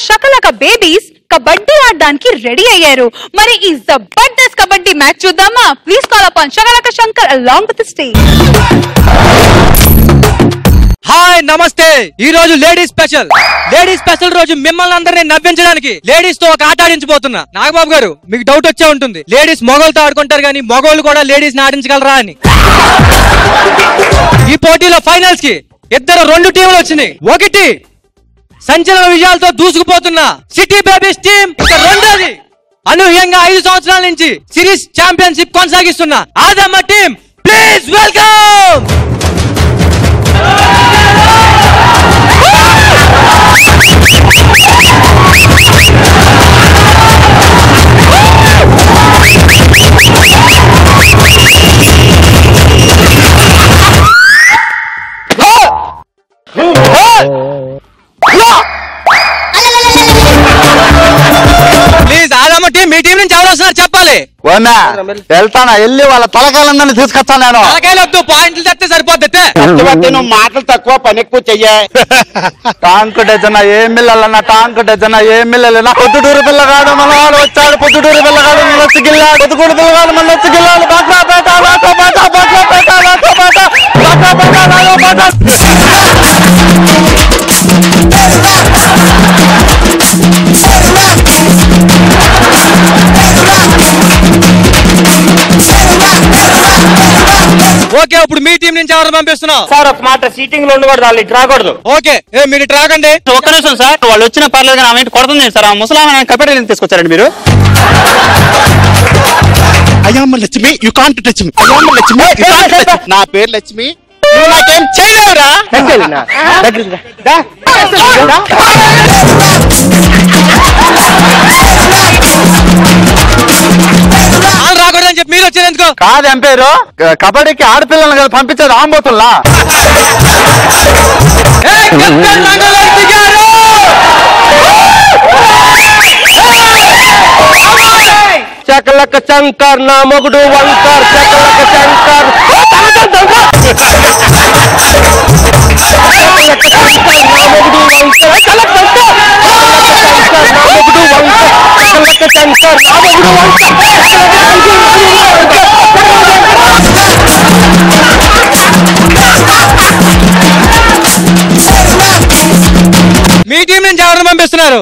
Shakalaka babies kabaddi ఆడడానికి ready అయ్యారు. మరి ఈ జబర్దస్త్ కబడ్డీ మ్యాచ్ చూద్దామా? Please call upon Shakalaka Shankar along with the stage. Hi నమస్తే. ఈ రోజు లేడీస్ స్పెషల్ రోజు మిమ్మల్ని అందరినీ నవ్వించడానికి లేడీస్ తో ఒక ఆట ఆడించబోతున్నా. నాగబాబు గారు, మీకు డౌట్ వచ్చే ఉంటుంది, లేడీస్ మొగోళ్ళతో ఆడుకుంటారు కానీ మొగోళ్ళు కూడా లేడీస్ ని ఆడించగలరా అని. ఈ పోటీలో ఫైనల్స్ కి రెండు టీంలు వచ్చినాయి. ఒకటి సంచలన విజయాలతో దూసుకుపోతున్న సిటీ బేబీస్ టీం, రెండోది అనూహ్యంగా 5 సంవత్సరాల నుంచి సిరీస్ ఛాంపియన్షిప్ కొనసాగిస్తున్న Adamma team. Please welcome. Please Adamma team, మీ టీం నుంచి ఎవరు వస్తున్నారు చెప్పాలి. వెళ్తానా? వెళ్ళి వాళ్ళ తలకాయలందరినీ తీసుకొస్తాను. నేను తలకాయలు వద్దు, పాయింట్లు తెస్తే సరిపోద్ది. నువ్వు మాటలు తక్కువ, పని ఎక్కువ చెయ్య. టాంకు డజన ఏ మిల్లన్నా, టాంకు డజన ఏ మిల్లన్నా. పొద్దుటూరు పిల్లగాడు మనవాడు వచ్చాడు, పొద్దుటూరు పిల్లగాడు మళ్ళొచ్చి గిల్లాడు, పొద్దుటూరు పిల్లగాడు మళ్ళొచ్చి గిల్లాడు. ఓకే, ఇప్పుడు మీ టీం నుంచి ఎవరు పంపిస్తున్నావు? సార్ ఒక మాట, సీటింగ్ లో ఉండకూడదు, వాళ్ళు ఇటు రాకూడదు. ఓకే, మీరు ఇటు రాకండి. ఒక్క నిమిషం సార్, వాళ్ళు వచ్చిన పర్లేదు కానీ ఆమె కొడుతుంది సార్. ఆ ముసలామె కబడ్డీ తీసుకొచ్చారండి మీరు. Lakshmi, you can't touch me. నా పేరు లక్ష్మి, నువ్వు నాకేం చేయలేవురా. రాకూడదని చెప్పి మీరు వచ్చేది ఎందుకు? కాదు ఎంపైరు, కబడ్డీకి ఆడపిల్లలను కదా పంపించేది ఆంబోతుల్లా. చకలక శంకర్ నా మొగుడు వంకర్, చకలక శంకర్ మీ టీం నుంచి ఎవరిని పంపిస్తున్నారు?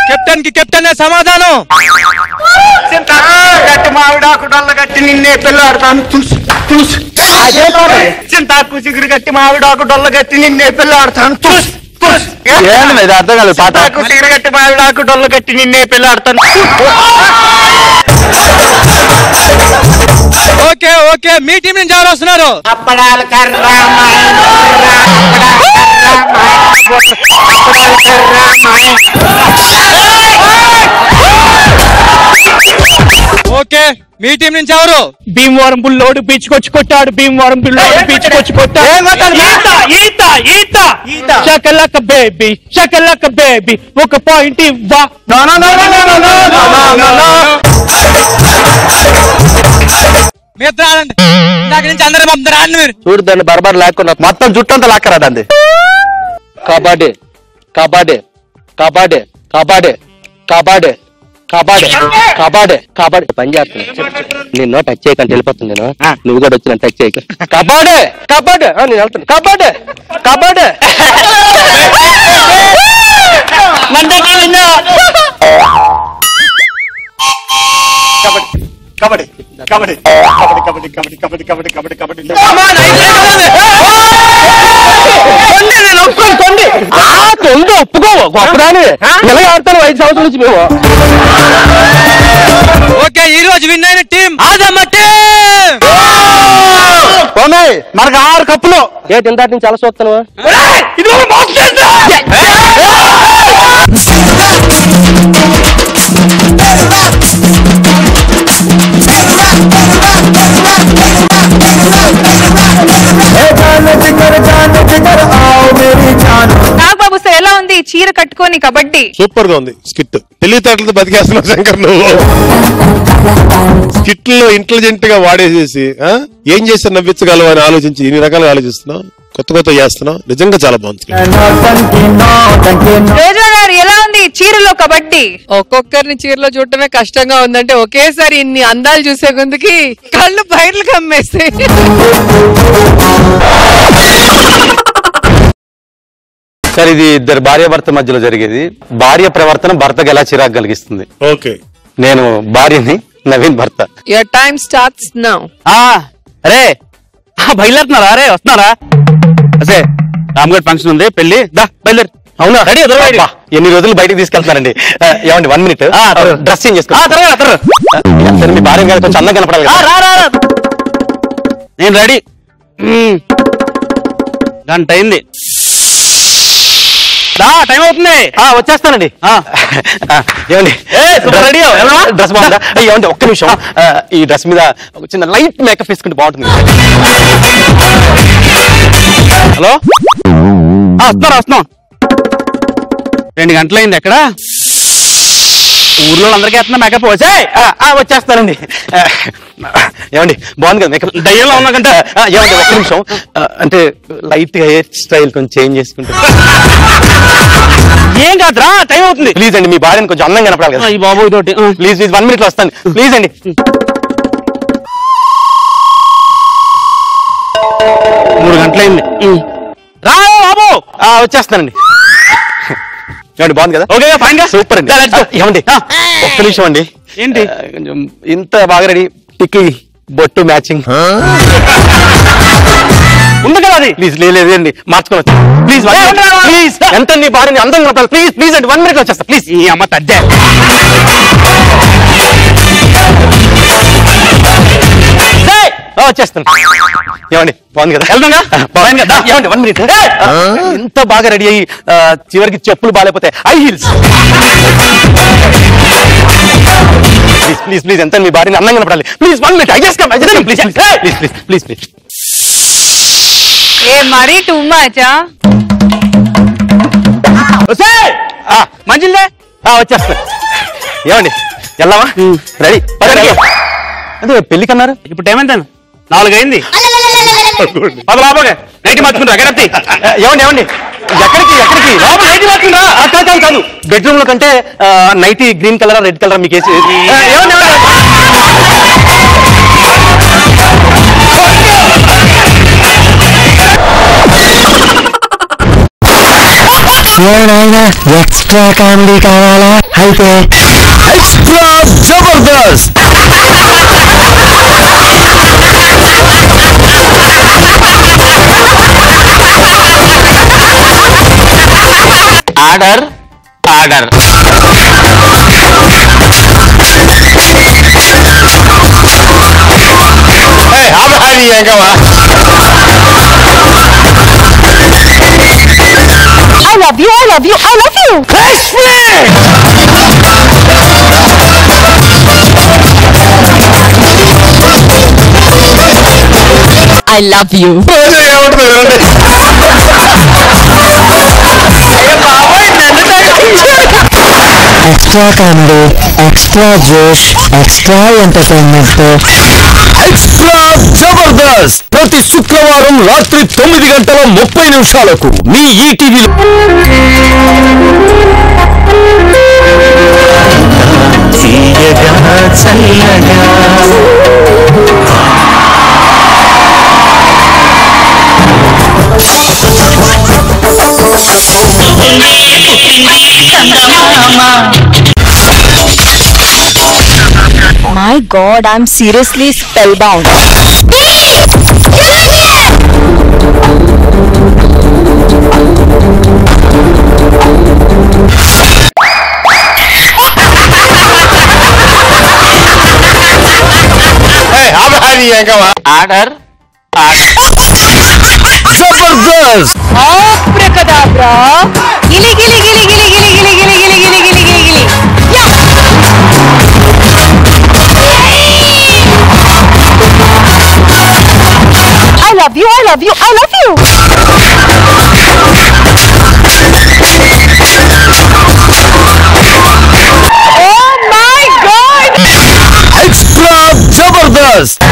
కెప్టెన్ కి కెప్టెన్ సమాధానం. గట్టి మావిడాకు డొల్ల గట్టి నిన్నే పిల్లాడుతాను తులుసు తులుసు. చింతాకు చిగురు గట్టి మావిడాకు డొల్ల గట్టి నిన్నే పిల్లాడుతాను తులుసు తులుసు. అర్థం కాదు. చింతాకు చిగురు గట్టి మావిడాకు డొల్ల గట్టి నిన్నే పిల్లాడుతాను. ఓకే ఓకే, మీ టీం నుంచి ఎవరు వస్తున్నారు? అప్పడాలు కర్రా ఓకే, మీ టీం నుంచి ఎవరు? భీమవరం బుల్లోడు బీచ్కొచ్చి కొట్టాడు, భీమవరం బుల్లోడు బీచ్కొచ్చి కొట్టాడు. షకలక బేబీ, షకలక బేబీ, ఒక పాయింట్ ఇవ్వా. మీ ఇద్దరు ఆడండి, నాకు నుంచి అందరూ పంపుతారు. ఆడండి మీరు. చూడు, దాన్ని బరబర్ లాక్కున్నా మొత్తం జుట్టంతా లాక్కరాదండి. కబడ్డీ కబడ్డీ కబడ్డీ కబడ్డీ కబడ్డీ కబడ్డీ కబడ్డీ కబడ్డీ పని చేస్తున్నా. నిన్ను టచ్ చేయకంటే వెళ్ళిపోతుంది. నేను నువ్వు కూడా వచ్చి నన్ను టచ్ చేయక. కబడ్డీ కబడ్డీ నేను వెళ్తాను. కబడ్డీ కబడ్డీ కబడ్డీ కబడ్డీ కబడ్డీ కబడ్డీ కబడ్డీ కబడ్డీ కబడ్డీ కబడ్డీ కబడ్డీ. ఒప్పుకోవు గొప్పదాని ఎలా ఆడతాను 5 సంవత్సరాల నుంచి మేము. ఓకే, ఈ రోజు విన్ అయిన టీం ఆదమ్మ టీం. మనకు 6 కప్పులు. ఏంటి ఇంత నుంచి అలా చూస్తాను? నాగబాబు సార్, ఎలా ఉంది చీర కట్టుకొని కబడ్డీ? సూపర్ గా ఉంది స్కిట్. తెలివితేటలతో బతికేస్తున్నావు శంకర్ నువ్వు. స్కిట్ లో ఇంటెలిజెంట్ గా వాడేసేసి ఏం చేస్తే నవ్వించగలవు అని ఆలోచించి ఇన్ని రకాలుగా ఆలోచిస్తున్నావు. కొత్త చేస్తున్నావు, నిజంగా చాలా బాగుంది. రోజా గారు ఎలా ఉంది చీరలో కబడ్డీ? ఒక్కొక్కరిని చీరలో చూడటమే కష్టంగా ఉందంటే ఒకేసారి ఇన్ని అందాలు చూసే ముందుకి కళ్ళు బయర్లు కమ్మేస్తాయి. సార్ ఇది ఇద్దరు భార్య భర్త మధ్యలో జరిగేది. భార్య ప్రవర్తన భర్తకు ఎలా చిరాకు కలిగిస్తుంది. ఓకే, నేను భార్యని, నవీన్ భర్త. Your time starts now. అరే బయలుదేరుతున్నారా? అరే వస్తున్నారా? అసే రామ్గఢ్ ఫంక్షన్ ఉంది, పెళ్లి దా బయలుదేరు. అవునా? రెడీ? ఎన్ని రోజులు బయటకు తీసుకెళ్తున్నారండి. ఏమండి 1 minute డ్రెస్ చేంజ్ చేసుకో. మీ భార్య గారు కొంచెం అందంగా కనపడాలి. నేను రెడీ. గంట అయింది, టైం అవుతుంది, వచ్చేస్తానండి. ఏమండి రెడీ? డ్రెస్ బాగుందా? ఏమండి ఒక్క నిమిషం, ఈ డ్రెస్ మీద ఒక చిన్న లైట్ మేకప్ వేసుకుంటే బాగుంటుంది. హలో, వస్తున్నాం. 2 గంటలైంది. ఎక్కడ ఊర్లో అందరికీ వేస్తున్నా మేకప్. వచ్చేస్తానండి. ఏమండి బాగుంది కదా మేకప్? దయ్యంలో ఉన్నా కంటే. ఏమండి ఒక్క నిమిషం, అంటే లైట్ గా హెయిర్ స్టైల్ కొంచెం చేంజ్ చేసుకుంటే. ఏం కాదురా, టైం అవుతుంది. ప్లీజ్ అండి, మీ భార్యను కొంచెం అందంగా కనపడాలి కదా. ఈ బాబు తోటి ప్లీజ్ 1 minute లో వస్తాను. ప్లీజ్ అండి. 3 గంటలైంది. రా బాబు. వచ్చేస్తానండి. ఏమండి బాగుంది కదా? ఓకే, ఫైన్ గా, సూపర్ అండి. ఏమండి ఒక్క నిమిషం అండి. ఏంటి కొంచెం ఇంత బాగా రెడీ, టిక్కి బొట్టు మ్యాచింగ్ ఉంది కదా అది? ప్లీజ్ లేదండి, మార్చుకోవచ్చు. Please please. ఎంత నీ భార్యని అందంగా కనపడాలి. ప్లీజ్ ప్లీజ్ అండి, 1 minute వచ్చేస్తా. ప్లీజ్. ఈ అమ్మ తడ్డే. వచ్చేస్తాను. ఏమండి బాగుంది కదా? వెళ్దాం కదా? ఏమండి 1 minute. ఇంత బాగా రెడీ అయ్యి చివరికి చెప్పులు బాగాలేకపోతే high heels. Please please please, ఎంత మీ భార్యని అందంగా కనపడాలి. Please 1 minute. Please please please please. ఏ మరీ టూ మచా? మంచిదే, వచ్చేస్తా. ఏమండి వెళ్దామా? రెడీ? అదే పెళ్లికి అన్నారు, ఇప్పుడు టైం ఎంత? 4 అయింది. నైట్ మార్చుకుంటా. ఎక్కడెత్తి? ఏమండి ఎక్కడికి లోపల నైట్ మార్చుకుంటా? కాదు, బెడ్రూమ్ లో కంటే night green colour red colour మీకు వేసి. ఎక్స్ట్రా కామెడీ కావాలా? అయితే extra Jabardasth. Order order. I love you, I love you, I love you. I love you. Extra comedy, extra జోష్, ఎక్స్ట్రా ఎంటర్టైన్మెంట్. ఎక్స్ట్రా జబర్దస్త్ ప్రతి శుక్రవారం రాత్రి 9:30 మీ ఈటీవీలో. My God, I'm seriously spellbound. Order Jabardasth. Abracadabra. Gili gili gili gili gili gili gili gili gili gili gili gili. I love you, I love you, I love you. Extra Jabardasth